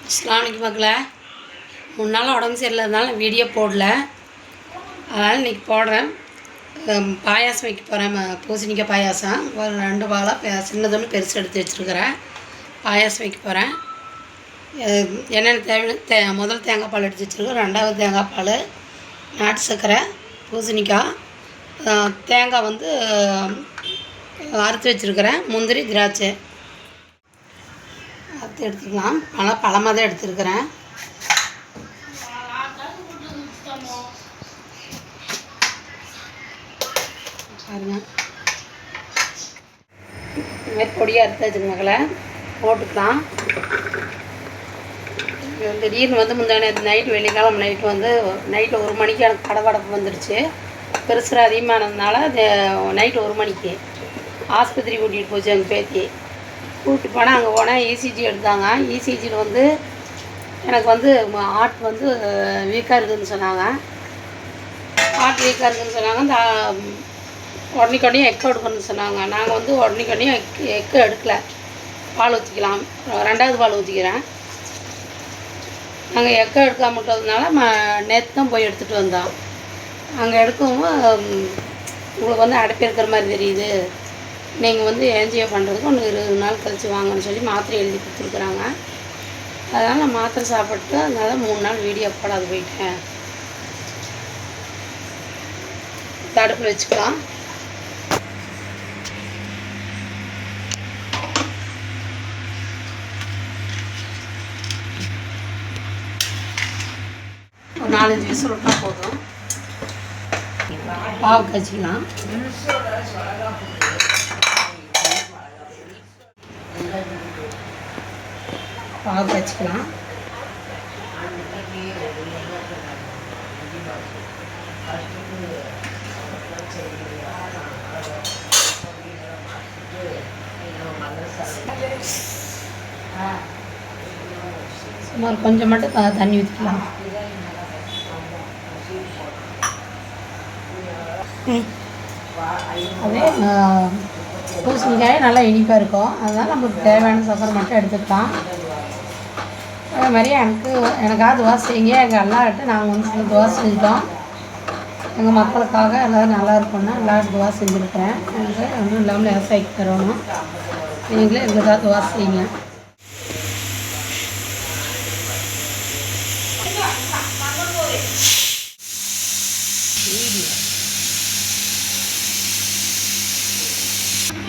அஸ்ஸலாமு மக்களே, 3 நாள் உடம்பு சரியில்லாதனால வீடியோ போடல. அதனால் இன்றைக்கி போடுறேன். பாயாசம் வைக்க போகிறேன். பூசணிக்காய் பாயாசம். ஒரு 2 வாழை சின்னதொன்று பெருசு எடுத்து வச்சுருக்கிறேன். பாயாசம் வைக்க போகிறேன். என்னென்ன தேவையான முதல் தேங்காய் பால் எடுத்து வச்சுருக்கேன். 2வது தேங்காய் பால், நாட்டு சர்க்கரை, பூசணிக்காய், தேங்காய் வந்து அறுத்து வச்சுருக்கிறேன், முந்திரி, திராட்சை அறுத்து எடுத்துக்கலாம். பழமாக தான் எடுத்துருக்கிறேன். பாருங்கள், இதுமாதிரி பொடியாக அறுத்து வச்சுருக்க மக்களை போட்டுக்கலாம். திடீர்னு வந்து முந்தானே நைட்டு வெள்ளிக்கிழமை நைட்டு வந்து நைட்டு 1 மணிக்கு எனக்கு படபடப்பு வந்துடுச்சு. பெருசு அதிகமானதுனால நைட்டு 1 மணிக்கு ஆஸ்பத்திரி கூட்டிகிட்டு போச்சு எங்கள் பேத்தி. கூப்பிட்டு போனால் அங்கே போனால் இசிஜி எடுத்தாங்க. இசிஜியில் வந்து எனக்கு வந்து ஹார்ட் வந்து வீக்காக இருக்குதுன்னு சொன்னாங்க. ஹார்ட் வீக்காக இருக்குதுன்னு சொன்னாங்க. இந்த உடனே எக்கோ எடுக்கணும்னு சொன்னாங்க. நாங்கள் வந்து உடனே எக்கோ எடுக்கலை. பால் ஊற்றிக்கலாம், 2வது பால் ஊற்றிக்கிறேன். நாங்கள் எக்கோ எடுக்காம விட்டதுனால நேற்று தான் போய் எடுத்துகிட்டு வந்தோம். அங்கே எடுக்கவும் உங்களுக்கு வந்து அடைப்பு இருக்கிற மாதிரி தெரியுது, நீங்கள் வந்து என்ஜிஓ பண்ணுறதுக்கு ஒன்று 20 நாள் கழித்து வாங்கன்னு சொல்லி மாத்திரை எழுதி கொடுத்துருக்குறாங்க. அதனால் நான் மாத்திரை சாப்பிட்டு அதனால 3 நாள் வீடியோ போடாது போயிட்டேன். தடுப்பில் வச்சுக்கலாம். ஒரு 4-5 விசில் விட்டால் போதும். பாவு காய்ச்சிக்கலாம். பாவு காய்ச்சிக்கலாம். சுமார் கொஞ்சம் மட்டும் தண்ணி ஊற்றிக்கலாம். அதே பூசணிக்காய் நல்லா இனிப்பாக இருக்கும். அதனால் நமக்கு தேவையான சக்கரை மட்டும் எடுத்துக்கலாம். அதே மாதிரி எனக்காக துவா செய்யுங்க. எங்கள் எல்லார்கிட்ட நாங்கள் வந்து சில துவா செஞ்சிட்டோம். எங்கள் மக்களுக்காக எல்லோரும் நல்லா இருக்கும்னா எல்லோரும் துவா செஞ்சுருக்கிறேன். எனக்கு ஒன்றும் இல்லாமல் விவசாயிக்கு தரணும். நீங்களே எங்களுக்காக துவா செய்யுங்க.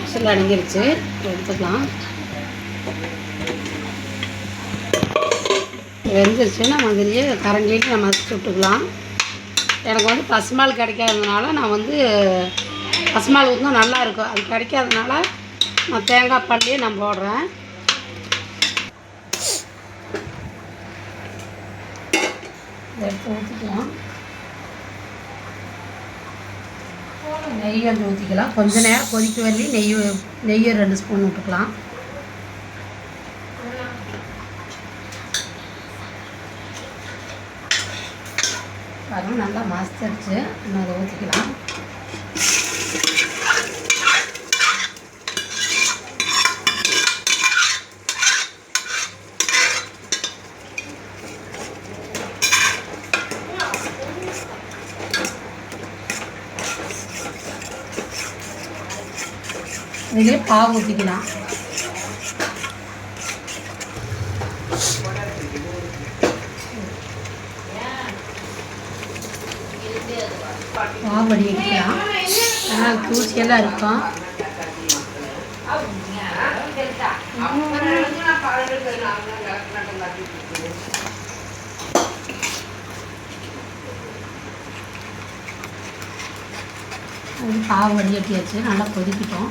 விசில் அடங்கிருச்சு, எடுத்துக்கலாம். வெந்துருச்சு. நம்ம அதுலேயே கரண்டிட்டு நம்ம மசிச்சு விட்டுக்கலாம். எனக்கு வந்து பசுமால் கிடைக்காததுனால நான் வந்து பசுமால் ஊற்றினா நல்லாயிருக்கும். அது கிடைக்காததுனால நான் தேங்காய் பால்லையே நான் போடுறேன். எடுத்து ஊற்றிக்கலாம். நெய் கொஞ்சம் ஊற்றிக்கலாம். கொஞ்சம் நேரம் கொதிக்க வரலி நெய்யை 2 ஸ்பூன் விட்டுக்கலாம். பாருங்கள், நல்லா மசிச்சிருச்சு. நம்ம அதை ஊற்றிக்கலாம். இதிலே பாவு ஊற்றிக்கலாம். பாவு வடிக்கலாம். ஆனால் தூசியெல்லாம் இருக்கும். அது பாவு வடிகட்டியாச்சு. நல்லா கொதிக்கிட்டோம்.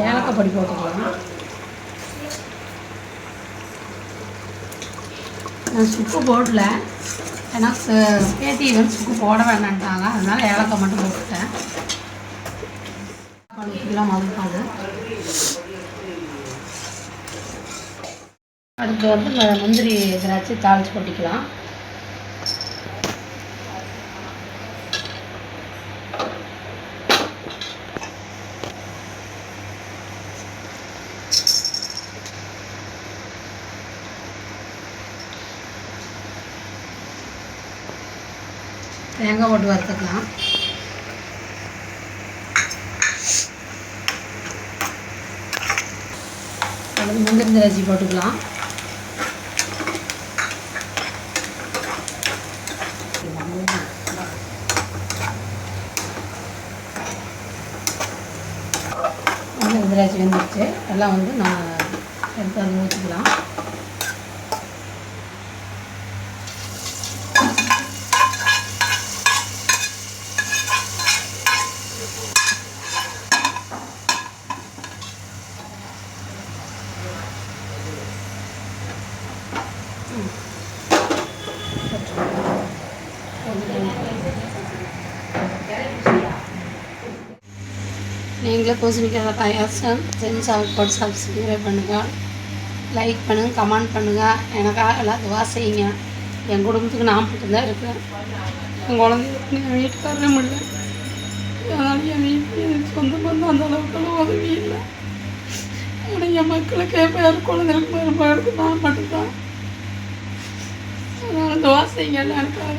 ஏலக்காய் பொடி போட்டுக்கலாம். நான் சுக்கு போடல, ஏன்னா பேத்தி வந்து சுக்கு போட வேண்டான்ட்டாங்க. அதனால் ஏலக்காய் மட்டும் போட்டுட்டேன். ஊற்றிக்கலாம் முதல் பால். அடுத்து வந்து முந்திரி திராட்சை தாளித்து கொட்டிக்கலாம். தேங்காய் போட்டு வறுத்துக்கலாம். அது முந்திரி திராட்சை போட்டுக்கலாம். முந்திரி திராட்சை வெந்துருச்சு. எல்லாம் வந்து நம்ம எடுத்து அதை ஊற்றிக்கலாம். நீங்களே பூசணிக்காய் பாயாசம் செஞ்சு போட்டு சப்ஸ்கிரைப் பண்ணுங்கள், லைக் பண்ணுங்கள், கமெண்ட் பண்ணுங்கள். எனக்காக எல்லாம் துவா செய்யுங்க. என் குடும்பத்துக்கு நான் மட்டும்தான் இருக்கேன். என் குழந்தைங்களுக்கு என் வீட்டுக்காரரும் இல்லை. அதனால் என் வீட்டில் எனக்கு சொந்த பந்தம் அந்த அளவுக்கு உதவி இல்லை. ஆனால் என் மக்களுக்கு பேர் குழந்தைகளுக்கு மருமகளுக்கு நான் மட்டும்தான். அதனால் துவா செய்யுங்க எனக்காக.